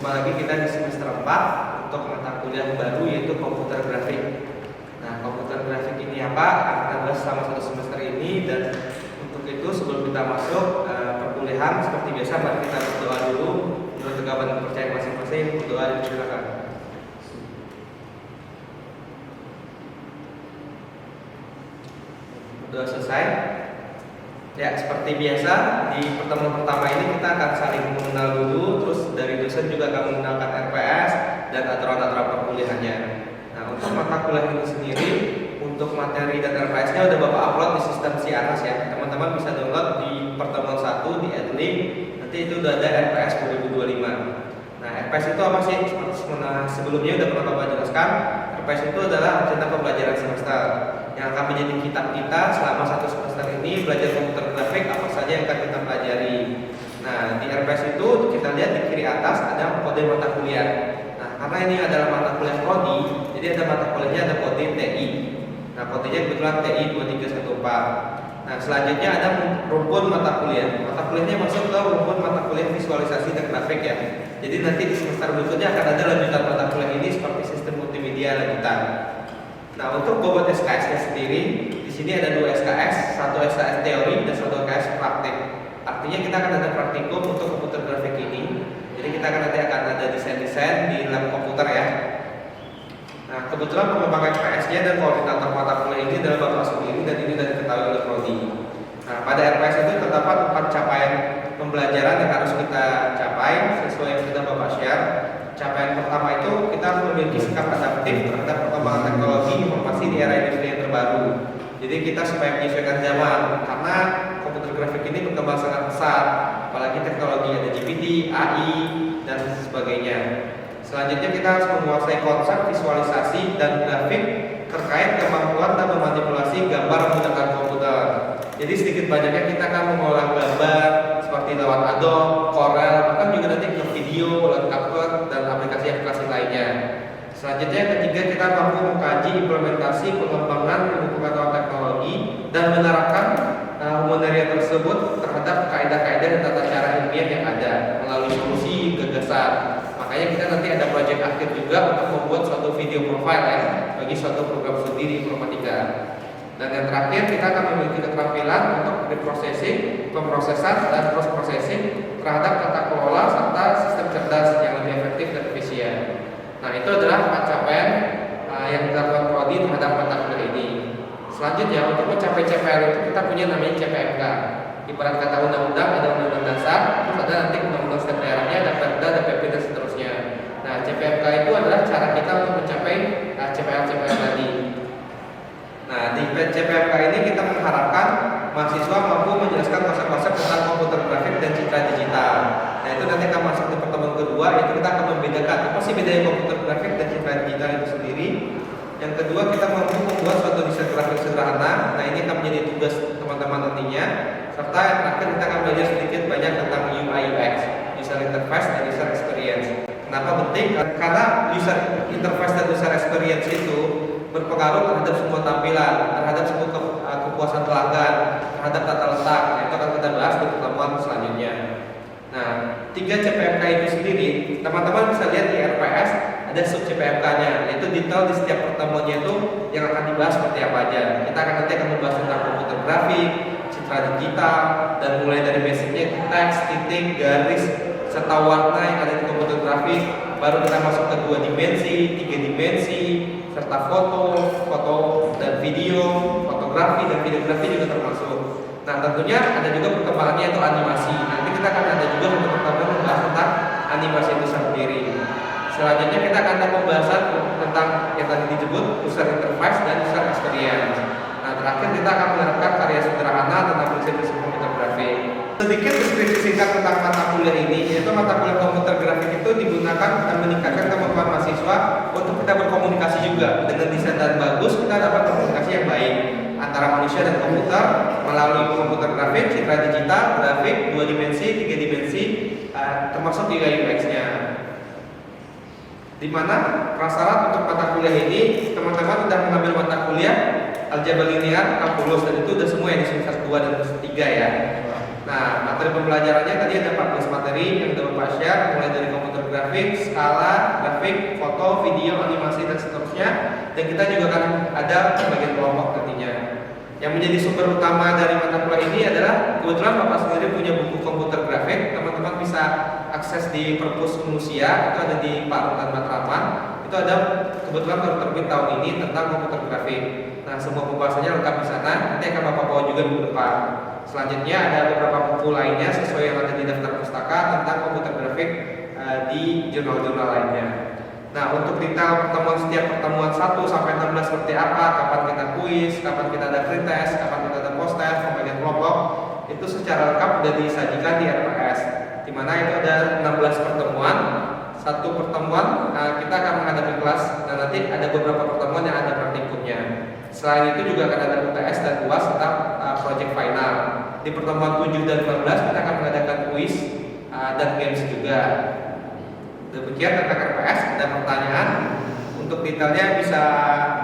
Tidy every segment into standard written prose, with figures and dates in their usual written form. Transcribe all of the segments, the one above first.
Jumpa lagi kita di semester 4 untuk mata kuliah baru yaitu komputer grafik. Nah, komputer grafik ini apa? Akan kita bahas selama 1 semester ini, dan untuk itu sebelum kita masuk perkuliahan seperti biasa mari kita berdoa dulu menurut agama dan percaya masing-masing. Berdoa silakan. Berdoa selesai. Ya, seperti biasa di pertemuan pertama ini kita akan saling mengenal dulu, terus dari dosen juga akan mengenalkan RPS dan aturan-aturan perkuliahannya. Nah, untuk mata kuliah ini sendiri, untuk materi dan RPS-nya udah Bapak upload di sistem si atas ya. Teman-teman bisa download di pertemuan 1 di Adlink. Nanti itu udah ada RPS 2025. Nah, RPS itu apa sih? Sebelumnya udah pernah Bapak jelaskan. RPS itu adalah rencana pembelajaran semester yang akan menjadi kitab kita selama 1 semester ini belajar komputer grafik apa saja yang akan kita pelajari. Nah, di RPS itu kita lihat di kiri atas ada kode mata kuliah. Nah, karena ini adalah mata kuliah prodi, jadi ada mata kuliahnya ada kode TI. Nah, kodenya kebetulan TI 2314. Nah, selanjutnya ada rumpun mata kuliah. Mata kuliahnya masuk ke rumpun mata kuliah visualisasi dan grafik ya. Jadi nanti di semester berikutnya akan ada lanjutan mata kuliah ini seperti sistem multimedia lanjutan. Nah, untuk bobot SKS-nya sendiri, di sini ada 2 SKS, 1 SKS teori dan 1 SKS praktik. Artinya kita akan ada praktikum untuk komputer grafik ini. Jadi kita akan ada desain-desain di lab komputer ya. Nah, kebetulan pengembang RPS-nya dan koordinator mata kuliah ini adalah Bapak sendiri, dan ini sudah diketahui oleh prodi. Nah, pada RPS itu terdapat 4 capaian pembelajaran yang harus kita capai sesuai yang sudah Bapak share. Capaian pertama itu kita harus memiliki sikap adaptif terhadap perkembangan teknologi informasi di era industri yang terbaru. Jadi kita supaya menyesuaikan zaman, karena komputer grafik ini berkembang sangat pesat, apalagi teknologi ada GPT, AI, dan sebagainya. Selanjutnya kita harus menguasai konsep visualisasi dan grafik terkait kemampuan dan memanipulasi gambar menggunakan komputer. Jadi sedikit banyaknya kita akan mengolah gambar seperti lewat Adobe, Corel, bahkan juga nanti ke video, lewat CapCut dan aplikasi-aplikasi lainnya. Selanjutnya yang ketiga, kita mampu mengkaji implementasi pengembangan ilmu pengetahuan teknologi dan menerapkan humanitarian tersebut terhadap kaidah-kaidah dan tata cara ilmiah yang ada melalui solusi gagasan. Makanya kita nanti ada proyek akhir juga untuk membuat suatu video profile ya bagi suatu program studi informatika. Dan yang terakhir, kita akan memiliki keterampilan untuk preprocessing, pemrosesan, dan post processing terhadap tata kelola serta sistem cerdas yang lebih efektif dan efisien. Nah, itu adalah capaian yang dilakukan prodi terhadap mata kuliah ini. Selanjutnya, untuk mencapai CPL itu kita punya namanya CPMK. Ibarat kata undang-undang, ada undang-undang dasar, terus ada nanti undang-undang setiap daerahnya, ada Perda, ada PP dan seterusnya. Nah, CPMK itu adalah cara kita untuk mencapai CPL tadi. Nah, di CPMK ini kita mengharapkan mahasiswa mampu menjelaskan konsep-konsep tentang komputer grafik dan citra digital. Nah, itu nanti akan masuk di pertemuan kedua, yaitu kita akan membedakan apa sih bedanya komputer grafik dan citra digital itu sendiri. Yang kedua, kita mampu membuat suatu desain grafik sederhana. Nah, ini akan menjadi tugas teman-teman nantinya. Serta yang terakhir, kita akan belajar sedikit banyak tentang UI UX, user interface dan user experience. Kenapa penting? Karena user interface dan user experience itu berpengaruh terhadap semua tampilan, terhadap semua kepuasan pelanggan, terhadap tata letak. Itu akan kita bahas di pertemuan selanjutnya. Nah, 3 CPMK itu sendiri, teman-teman bisa lihat di RPS ada sub CPMK-nya, yaitu detail di setiap pertemuannya itu yang akan dibahas seperti apa aja. Kita akan nanti membahas tentang komputer grafik, citra digital, dan mulai dari basicnya teks, titik, garis, serta warna yang ada di komputer grafik. Baru kita masuk ke 2 dimensi, 3 dimensi, serta foto dan video, fotografi dan videografi juga termasuk. Nah, tentunya ada juga perkembangannya itu animasi. Nanti kita akan ada juga untuk pertemuan membahas tentang animasi itu sendiri. Selanjutnya kita akan ada pembahasan tentang yang tadi disebut user interface dan user experience. Nah, terakhir kita akan menerapkan karya sederhana tentang prinsip-prinsip komputer grafik. Sedikit deskripsi singkat tentang mata kuliah ini, yaitu mata kuliah komputer grafik itu digunakan dan meningkatkan kemampuan mahasiswa untuk kita berkomunikasi juga. Dengan desain dan bagus, kita dapat komunikasi yang baik antara manusia dan komputer melalui komputer grafik, citra digital, grafik, 2 dimensi, 3 dimensi, termasuk UI UX-nya. Di mana prasyarat untuk mata kuliah ini, teman-teman sudah mengambil mata kuliah aljabar linear, kalkulus, dan itu sudah semua yang di semester 2 dan 3 ya. Nah, materi pembelajarannya tadi ada 14 materi yang sudah Bapak share, mulai dari komputer grafik grafik, skala, grafik, foto, video, animasi dan seterusnya. Dan kita juga akan ada pembagian kelompok nantinya. Yang menjadi sumber utama dari mata kuliah ini adalah kebetulan Bapak sendiri punya buku komputer grafik. Teman-teman bisa akses di Perpus Unusia, itu ada di Pak Rutan Matraman. Itu ada kebetulan baru terbit tahun ini tentang komputer grafik. Nah, semua pembahasannya lengkap di sana. Nanti akan Bapak bawa juga minggu depan. Selanjutnya ada beberapa buku lainnya sesuai yang ada di daftar pustaka tentang komputer grafik di jurnal-jurnal lainnya. Nah, untuk detail pertemuan setiap pertemuan 1 sampai 16 seperti apa, kapan kita kuis, kapan kita ada pretest, kapan kita ada post test, pembagian kelompok, itu secara lengkap sudah disajikan di RPS. Di mana itu ada 16 pertemuan. Satu pertemuan kita akan menghadapi kelas dan nanti ada beberapa pertemuan yang ada praktikumnya. Selain itu juga akan ada UTS dan UAS tentang project final. Di pertemuan 7 dan 15 kita akan mengadakan kuis dan games juga. Demikian tentang RPS. Ada pertanyaan? Untuk detailnya bisa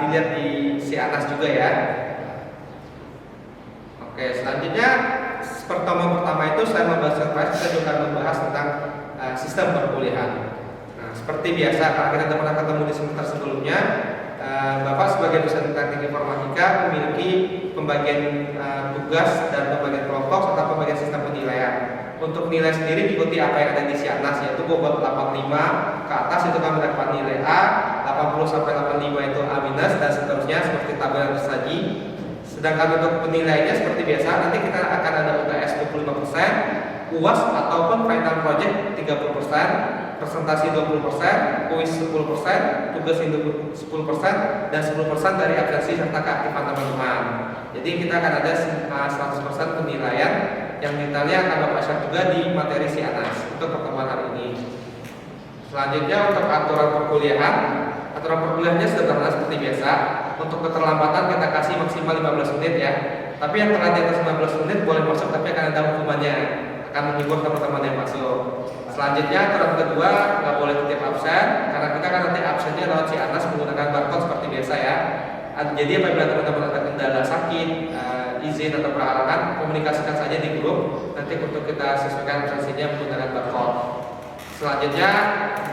dilihat di si Anas juga ya. Oke, selanjutnya pertemuan pertama itu saya membahas RPS, kita juga akan membahas tentang sistem perkuliahan. Nah, seperti biasa kalau kita pernah ketemu di semester sebelumnya, Bapak sebagai dosen teknik informatika memiliki pembagian tugas dan pembagian kelompok serta pembagian sistem penilaian. Untuk nilai sendiri diikuti apa yang ada di Sianas, yaitu bobot 85 ke atas itu kami mendapat nilai A, 80 sampai 85 itu A minus dan seterusnya seperti tabel yang tersaji. Sedangkan untuk penilaiannya seperti biasa, nanti kita akan ada UTS 25%, UAS ataupun final project 30%, presentasi 20%, kuis 10%, tugas individu 10% dan 10% dari absensi serta keaktifan teman-teman. Jadi kita akan ada 100% penilaian yang detailnya akan Bapak share juga di materi Sianas untuk pertemuan hari ini. Selanjutnya untuk aturan perkuliahan. Aturan perkuliahannya sederhana seperti biasa. Untuk keterlambatan kita kasih maksimal 15 menit ya. Tapi yang telat di atas 15 menit boleh masuk tapi akan ada hukumannya. Akan menghibur teman-teman yang masuk. Selanjutnya aturan kedua nggak boleh titip absen karena kita kan nanti absennya lewat Sianas menggunakan barcode seperti biasa ya. Jadi apabila teman-teman ada kendala sakit, izin atau perhalangan, komunikasikan saja di grup. Nanti untuk kita sesuaikan absensinya menggunakan barcode. Selanjutnya,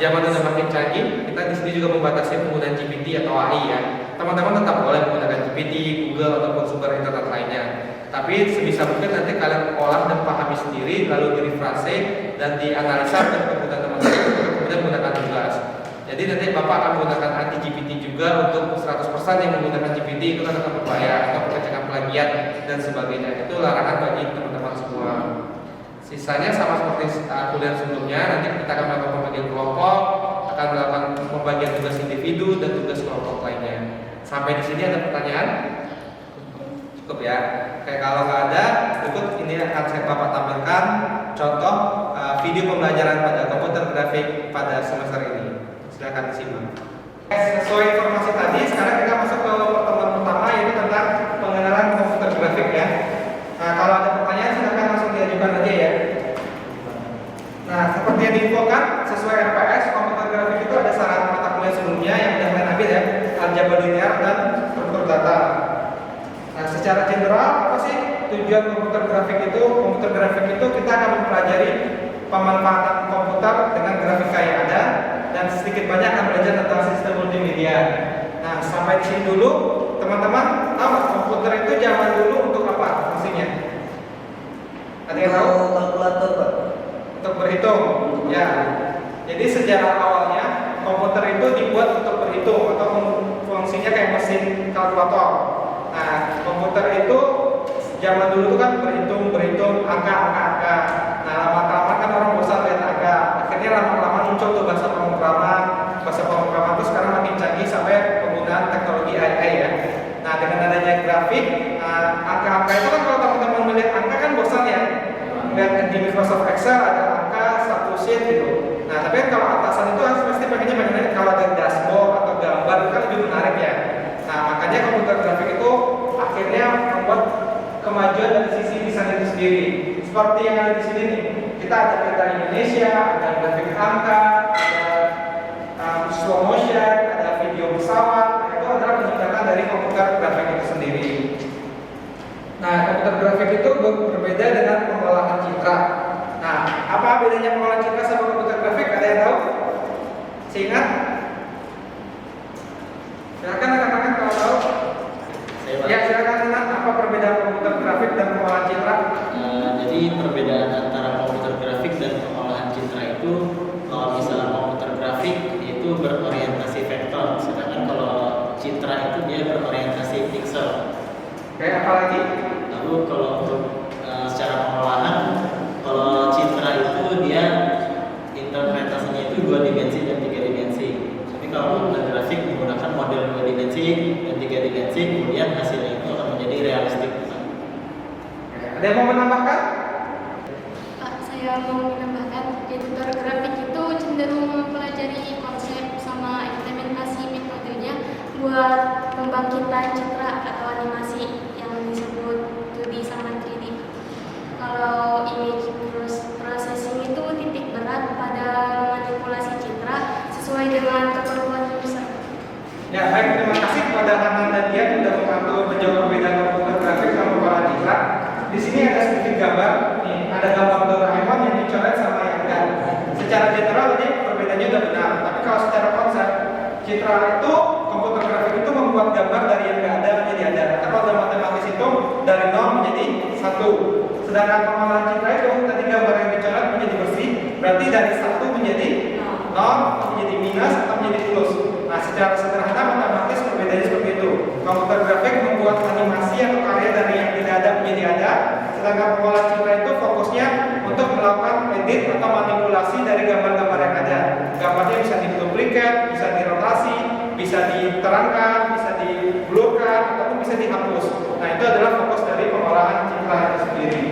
zaman udah makin canggih, kita di sini juga membatasi penggunaan GPT atau AI ya. Teman-teman tetap boleh menggunakan GPT, Google ataupun sumber internet lainnya. Tapi sebisa mungkin nanti kalian olah dan pahami sendiri, lalu direfrase dan dianalisa dengan kebutuhan teman-teman untuk kemudian menggunakan tugas. Jadi nanti Bapak akan menggunakan anti GPT juga untuk 100% yang menggunakan GPT itu kan akan berbahaya atau pengecekan plagiat dan sebagainya. Itu larangan bagi teman-teman semua. Sisanya sama seperti kuliah sebelumnya, nanti kita akan melakukan pembagian kelompok, akan melakukan pembagian tugas individu dan tugas kelompok lainnya. Sampai di sini ada pertanyaan? Cukup ya. Kayak kalau nggak ada, berikut ini akan saya Bapak tampilkan contoh video pembelajaran pada komputer grafik pada semester ini. Silakan disimak. Sesuai informasi tadi, sekarang kita masuk ke pertemuan pertama yaitu tentang pengenalan komputer grafik ya. Nah, kalau ada pertanyaan silakan langsung diajukan aja ya. Nah, seperti yang diinfokan sesuai RPS, komputer grafik itu ada syarat mata kuliah sebelumnya yang sudah kalian ambil ya, aljabar linear dan struktur data. Nah, secara general apa sih tujuan komputer grafik itu? Komputer grafik itu kita akan mempelajari pemanfaatan komputer dengan grafika yang ada dan sedikit banyak akan belajar tentang sistem multimedia. Nah, sampai di sini dulu, teman-teman tahu komputer itu zaman dulu untuk apa fungsinya? Ada yang tahu? Kalkulator, Pak. Untuk berhitung. Ya. Jadi sejarah awalnya komputer itu dibuat untuk berhitung atau fungsinya kayak mesin kalkulator. Nah, komputer itu zaman dulu itu kan berhitung angka. Nah, lama-lama kan orang bosan lihat angka. Akhirnya lama-lama muncul tuh bahasa pemrograman itu sekarang makin canggih sampai penggunaan teknologi AI ya. Nah, dengan adanya grafik, angka-angka itu kan kalau teman-teman melihat angka kan bosan ya. Melihat di Microsoft Excel ada angka satu sheet gitu. Nah, tapi kan kalau atasan itu pasti pengennya bagaimana kalau ada dashboard atau gambar itu kan lebih menarik ya. Nah, makanya komputer grafik itu akhirnya membuat kemajuan dari sisi desain itu sendiri. Seperti yang ada di sini nih, kita ada peta Indonesia, ada grafik angka, ada slow motion, ada video pesawat. Nah, itu adalah peningkatan dari komputer grafik itu sendiri. Nah, komputer grafik itu berbeda dengan pengolahan citra. Nah, apa bedanya pengolahan citra sama komputer grafik? Ada yang tahu? itu 2 dimensi dan 3 dimensi. Tapi kalau komputer grafik menggunakan model 2 dimensi dan 3 dimensi, kemudian hasilnya itu akan menjadi realistik. Ada yang mau menambahkan? Pak, saya mau menambahkan, editor grafik itu cenderung mempelajari konsep sama implementasi metodenya buat pembangkitan citra atau animasi yang disebut 2D sama 3D. Kalau image processing itu titik berat pada manipulasi citra sesuai dengan keperluan user. Ya, baik, terima kasih kepada Hanan dan Dian sudah membantu menjawab perbedaan komputer grafik sama pengolahan citra. Di sini ada sedikit gambar. Nih, ada gambar Doraemon yang dicoret sama yang enggak. Secara general ini perbedaannya udah benar, tapi kalau secara konsep citra itu komputer grafik itu membuat gambar dari yang enggak ada menjadi ada. Kalau dalam matematis itu dari 0 menjadi 1. Sedangkan pengolahan citra itu tadi gambar yang dicoret menjadi bersih, berarti dari 1 menjadi 0, menjadi minus atau menjadi plus. Nah, secara sederhana matematis perbedaannya seperti itu. Komputer grafik membuat animasi atau karya dari yang tidak ada menjadi ada, sedangkan pengolahan citra itu fokusnya untuk melakukan edit atau manipulasi dari gambar-gambar yang ada. Gambarnya bisa diduplikat, bisa dirotasi, bisa diterangkan, bisa diblurkan, ataupun bisa dihapus. Nah, itu adalah fokus dari pengolahan citra itu sendiri.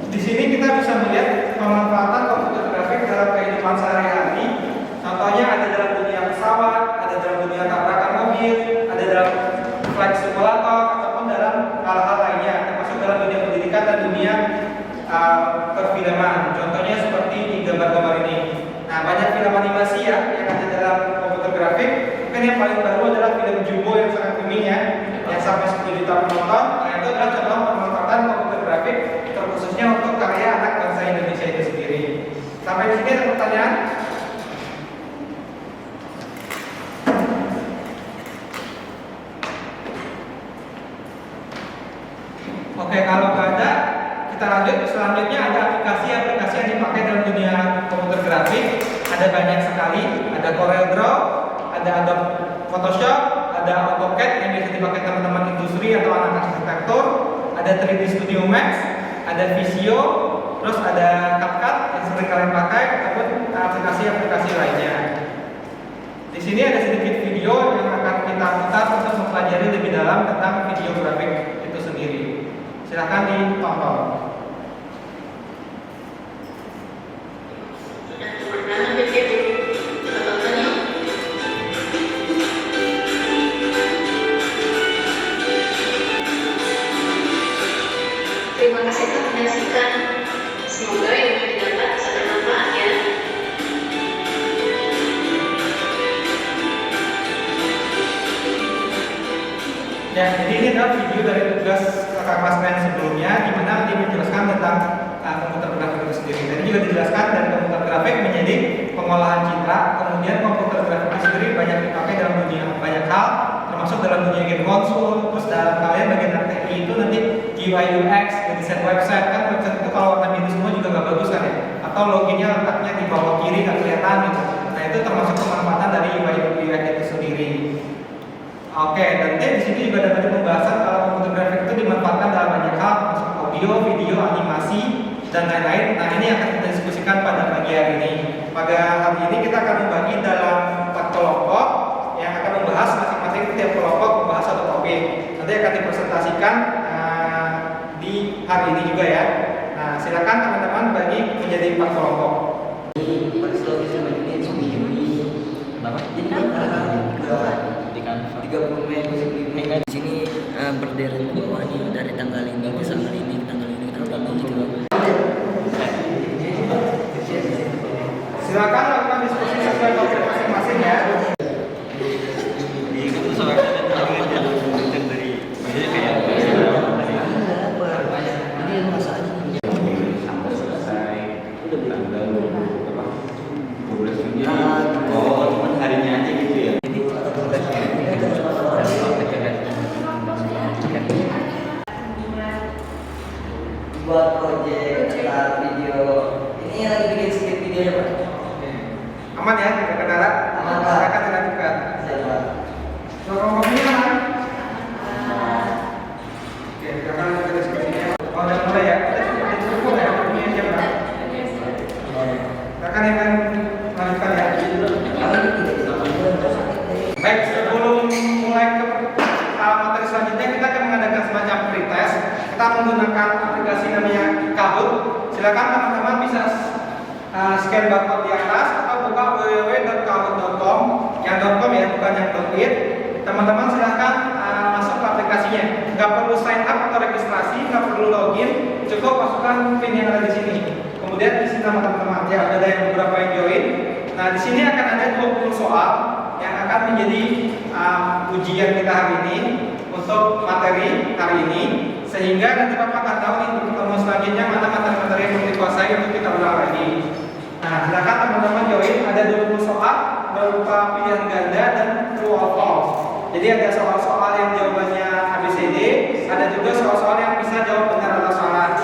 Di sini kita bisa melihat pemanfaatan komputer grafik dalam kehidupan sehari-hari. Contohnya ada dalam dunia pesawat, ada dalam dunia tabrakan mobil, ada dalam flight simulator, ataupun dalam hal-hal lainnya, termasuk dalam dunia pendidikan dan dunia perfilman. Contohnya seperti di gambar-gambar ini. Nah, banyak film animasi ya yang ada dalam komputer grafik. Mungkin yang paling baru adalah film Jumbo yang sangat booming ya, yang sampai 10 juta penonton. Nah, itu adalah contoh pemanfaatan komputer grafik terkhususnya untuk karya anak bangsa Indonesia itu sendiri. Sampai di sini ada pertanyaan? Oke, kalau nggak ada, kita lanjut. Selanjutnya ada aplikasi-aplikasi yang dipakai dalam dunia komputer grafik. Ada banyak sekali. Ada CorelDRAW, ada Adobe Photoshop, ada AutoCAD yang biasa dipakai teman-teman industri atau anak arsitektur. Ada 3D Studio Max, ada Visio, terus ada CapCut yang sering kalian pakai, ataupun aplikasi-aplikasi lainnya. Di sini ada sedikit video yang akan kita putar untuk mempelajari lebih dalam tentang video grafik itu sendiri. Silakan ditonton. Terima kasih telah menyaksikan. Semoga yang didapat bisa bermanfaat ya. Ya, jadi ini adalah video dari tugas kakak kelas kalian sebelumnya, di mana dia menjelaskan tentang komputer grafik itu sendiri. Tadi juga dijelaskan dari komputer grafik menjadi pengolahan citra, kemudian komputer grafik itu sendiri banyak dipakai dalam dunia banyak hal, termasuk dalam dunia game konsol. Terus dalam kalian bagian TI itu nanti UI UX, desain website, kan website itu kalau warna biru semua juga nggak bagus kan ya? Atau loginnya letaknya di bawah kiri nggak kelihatan gitu. Nah, itu termasuk pemanfaatan dari UI UX itu sendiri. Oke, nanti di sini juga ada tadi pembahasan kalau komputer grafik itu dimanfaatkan dalam banyak hal, termasuk audio, video, animasi, dan lain-lain. Nah, ini akan kita diskusikan pada pagi hari ini. Pada hari ini kita akan membagi dalam 4 kelompok yang akan membahas masing-masing tiap kelompok membahas satu topik. Nanti akan dipresentasikan di hari ini juga ya. Nah, silakan teman-teman bagi menjadi 4 kelompok. Di sini berderet bawahnya dari tanggal ini ke tanggal ini, tanggal ini ke tanggal ini juga. Silakan lakukan diskusi sesuai topik masing-masing ya. Buat proyek video ini lagi bikin skrip videonya Pak. Aman ya, tidak kendala. Aman, Pak. Silakan dilanjutkan. Siapa? Kelompoknya aman. Oke, silakan lanjutkan diskusinya. Oh, udah mulai ya. Kita cukup ya. Ini jam berapa? Silakan yang Baik, sebelum mulai ke materi selanjutnya kita akan mengadakan semacam pretest. Kita menggunakan aplikasi namanya Kahoot. Silakan teman-teman bisa scan barcode di atas atau buka www.kahoot.com yang .com ya, bukan yang .it. Teman-teman silakan masuk ke aplikasinya. Nggak perlu sign up atau registrasi, nggak perlu login, cukup masukkan PIN yang ada di sini. Kemudian isi nama teman-teman. Ya, ada yang beberapa yang join. Nah, di sini akan ada 20 soal yang akan menjadi ujian kita hari ini untuk materi hari ini, sehingga nanti Bapak akan tahu nih untuk pertemuan selanjutnya mana materi-materi yang perlu dikuasai untuk kita ulang lagi. Nah, silakan teman-teman join. Ada 20 soal berupa pilihan ganda dan true or false. Jadi ada soal-soal yang jawabannya ABCD, ada juga soal-soal yang bisa jawab benar atau salah.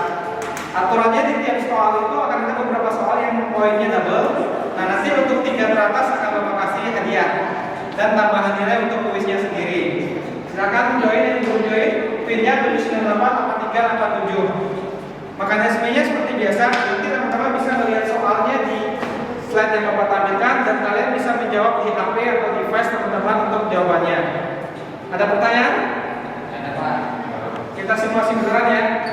Aturannya di tiap soal itu akan ada beberapa soal yang poinnya double. Nah, nanti untuk 3 teratas akan Bapak kasih hadiah dan tambahan nilai untuk kuisnya sendiri. Silakan join yang belum join, PIN-nya 7988387. Mekanismenya seperti biasa, nanti teman-teman bisa melihat soalnya di slide yang Bapak tampilkan dan kalian bisa menjawab di HP atau device teman-teman untuk jawabannya. Ada pertanyaan? Ada Pak. Kita simulasi beneran ya.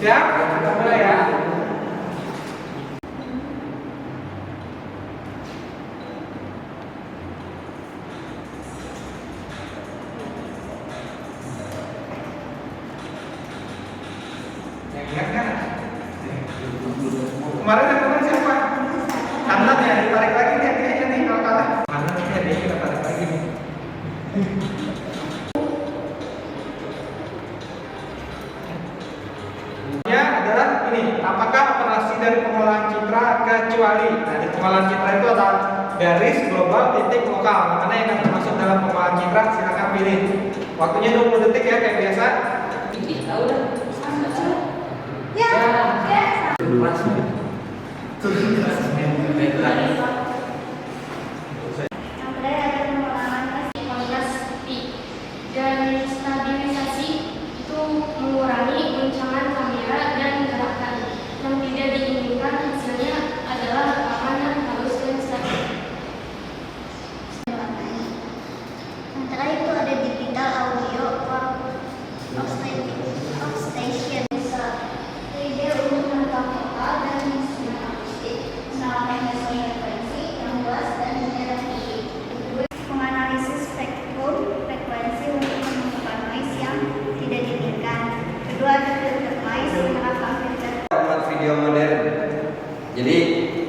Siap? Kita mulai ya. Kemarin yang menang siapa? Anand ya, ditarik lagi nih kayaknya nih kalau kalah. Anand nih dia kita tarik lagi nih. Ya adalah ini, apakah operasi dari pengolahan citra kecuali? Nah, di pengolahan citra itu ada garis, global, titik, lokal. Mana yang akan termasuk dalam pengolahan citra? Silakan pilih. Waktunya 20 detik ya kayak biasa. Tahu dah. Ya. Sampai ada pengulangan kualitas pi dan stabilisasi itu mengurangi guncangan kamera dan gerakan yang tidak diinginkan. Hasilnya adalah rekaman yang halus dan stabil. Antara itu ada digital audio, workstation, bisa 3D untuk merekam vokal dan instrumen akustik, penerapan frekuensi yang luas dan daerah tinggi. Menganalisis spektrum frekuensi untuk menemukan noise yang tidak diinginkan. Kedua, ada filter noise, menerapkan filter Format video modern. Jadi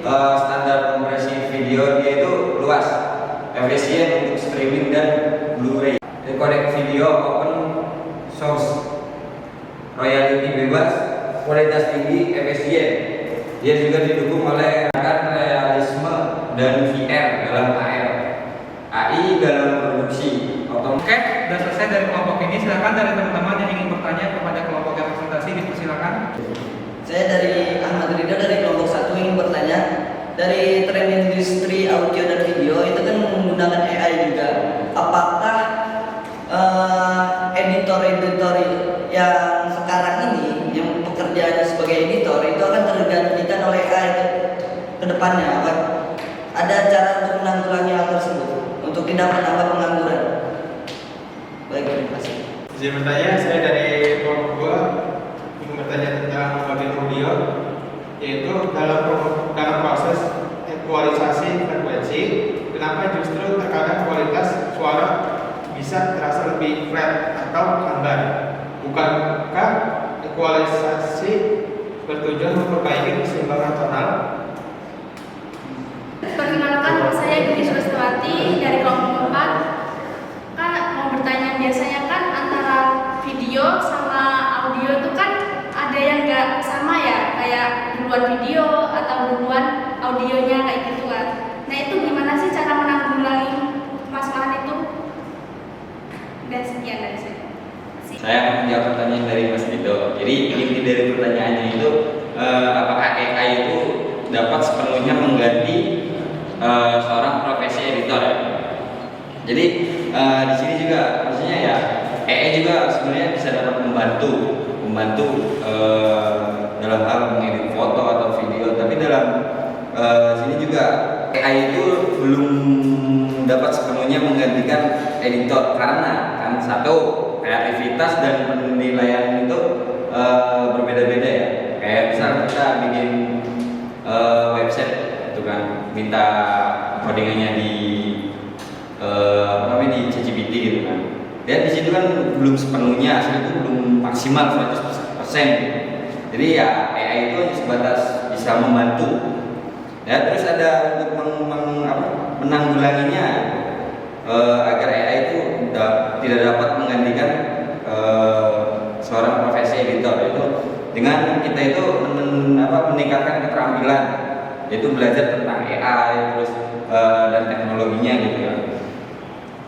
standar kompresi video dia itu luas, efisien untuk streaming dan Blu-ray. Kodek video open source, royalty bebas, kualitas tinggi, efisien. Dia juga didukung oleh realisme dan VR dalam AR, AI dalam produksi otomatis. Oke, sudah selesai dari kelompok ini. Silakan dari teman-teman yang ingin bertanya kepada kelompok yang presentasi dipersilakan. Saya dari Ahmad Ridho dari kelompok 1 ingin bertanya, dari tren industri audio dan video itu kan menggunakan AI juga. Apakah editor-editor yang sekarang ini yang pekerjaannya sebagai editor itu akan tergantikan oleh AI ke depannya? Ada cara untuk menanggulangi hal tersebut untuk tidak menambah pengangguran? Baik, terima kasih. Izin bertanya, saya dari kelompok 2 ingin bertanya tentang bagian audio, yaitu dalam proses ekualisasi frekuensi, kenapa justru terkadang kualitas suara bisa terasa lebih flat atau lambat? Bukankah ekualisasi bertujuan memperbaiki keseimbangan tonal? Perkenalkan, nama saya Gudi Surastawati dari kelompok 4. Kan mau bertanya, biasanya kan antara video sama audio itu kan ada yang nggak sama ya, kayak duluan video atau duluan audionya kayak gitu kan. Nah itu gimana sih cara menanggulangi permasalahan itu? Dan sekian dari saya. Saya akan menjawab pertanyaan dari Mas Dido. Jadi inti dari pertanyaannya itu apakah AI itu dapat sepenuhnya mengganti seorang profesi editor ya? Jadi di sini juga maksudnya ya AI juga sebenarnya bisa dapat membantu dalam hal mengedit foto atau video, tapi dalam sini juga AI itu belum dapat sepenuhnya menggantikan editor karena kan satu kreativitas dan penilaian itu berbeda-beda ya. Kayak misal kita bikin website itu kan minta codingannya di di ChatGPT gitu kan. Dan di situ kan belum sepenuhnya hasil itu belum maksimal 100%. Jadi ya AI itu hanya sebatas bisa membantu. Ya terus ada untuk menanggulanginya agar AI itu tidak dapat menggantikan seorang profesi editor itu dengan kita itu meningkatkan keterampilan, yaitu belajar tentang AI terus dan teknologinya gitu ya.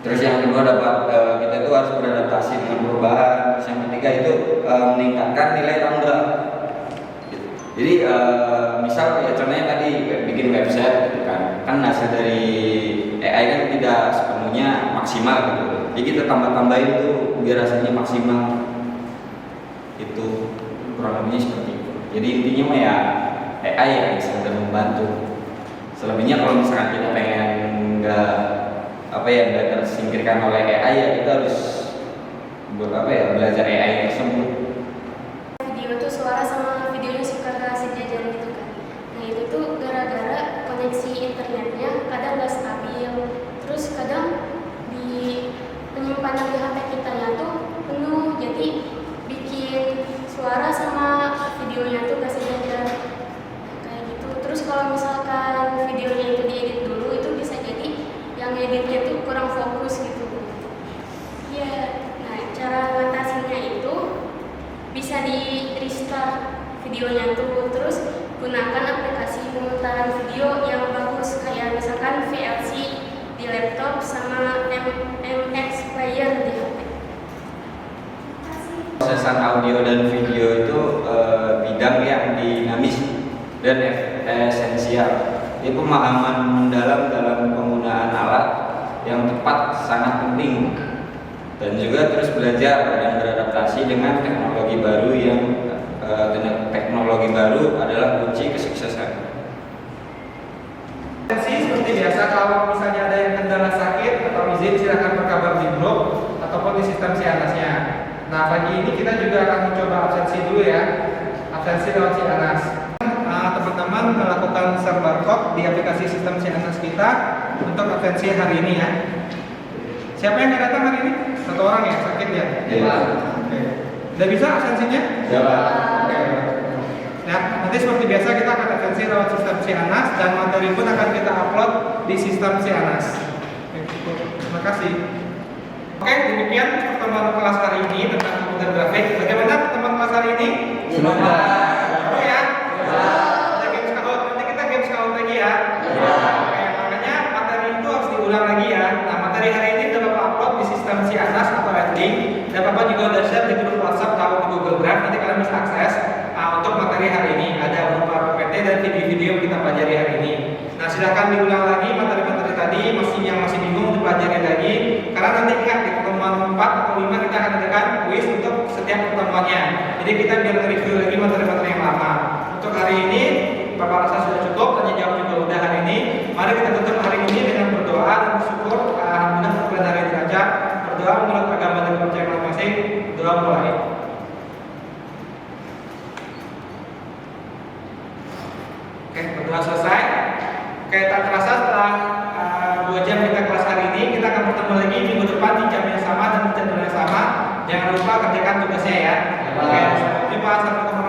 Terus yang kedua kita itu harus beradaptasi dengan perubahan. Terus yang ketiga itu meningkatkan nilai tambah. Jadi misal ya contohnya tadi bikin website gitu kan hasil dari AI kan tidak sepenuhnya maksimal gitu. Jadi kita tambah-tambahin tuh biar hasilnya maksimal. Itu kurang lebihnya seperti itu. Jadi intinya mah ya AI yang bisa membantu. Selebihnya kalau misalkan kita pengen nggak tersingkirkan oleh AI ya kita harus belajar AI tersebut. Video tuh suara sama videonya suka gak sejajar gitu kan. Nah itu tuh gara-gara koneksi internetnya kadang gak stabil. Terus kadang di penyimpanan di HP kita nya tuh penuh, jadi bikin suara sama videonya tuh gak sejajar kayak gitu. Terus kalau misalkan videonya itu diedit dulu itu bisa jadi yang editnya tuh kurang fokus gitu. Ya, nah cara ngatasinnya itu bisa di restart videonya tuh, terus gunakan aplikasi pemutaran video yang bagus kayak misalkan VLC di laptop sama MX player di HP. Prosesan audio dan video itu bidang yang dinamis dan esensial. Ini pemahaman mendalam dalam penggunaan alat yang tepat sangat penting, dan juga terus belajar dan beradaptasi dengan teknologi baru yang teknologi baru adalah kunci kesuksesan. Seperti biasa, kalau misalnya ada yang kendala sakit atau izin silakan berkabar di grup ataupun di sistem Sianasnya. Nah pagi ini kita juga akan mencoba absensi dulu ya, absensi lewat Sianas. Teman-teman melakukan share barcode di aplikasi sistem Sianas kita untuk absensi hari ini ya. Siapa yang nggak datang hari ini? Satu orang ya, sakit ya? Iya. Oke. Udah bisa absensinya? Ya. Oke. Nah, nanti seperti biasa kita akan absensi lewat sistem Sianas dan materi pun akan kita upload di sistem Sianas. Terima kasih. Oke, demikian pertemuan kelas hari ini tentang komputer grafik. Bagaimana pertemuan kelas hari ini? Semoga. Seru ya? Ada game scout. Nanti kita game scout lagi ya. Oke, makanya materi itu harus diulang lagi ya. Nah, materi hari ini sudah Bapak upload di sistem Sianas atau Link. Dan Bapak juga sudah share di grup WhatsApp atau di Google Drive. Nanti kalian bisa akses untuk materi hari ini. Ada beberapa PPT dan video-video yang kita pelajari hari ini. Nah, silakan diulang lagi materi-materi tadi. Yang masih bingung dipelajari lagi. Karena nanti ingat di pertemuan 4 atau 5 kita akan adakan quiz untuk setiap pertemuannya. Jadi kita biar review lagi materi-materi yang lama. Untuk hari ini Bapak rasa sudah cukup, tanya jawab juga udah hari ini. Mari kita tutup hari ini dengan berdoa dan bersyukur. Alhamdulillah bulan hari derajat. Berdoa menurut agama dan kepercayaan masing-masing. Doa mulai. Oke, berdoa selesai. Oke, tak terasa setelah 2 jam kita kelas hari ini, kita akan bertemu lagi minggu depan di jam yang sama dan jadwal yang sama. Jangan lupa kerjakan tugasnya ya. Oke, sampai jumpa. Assalamualaikum.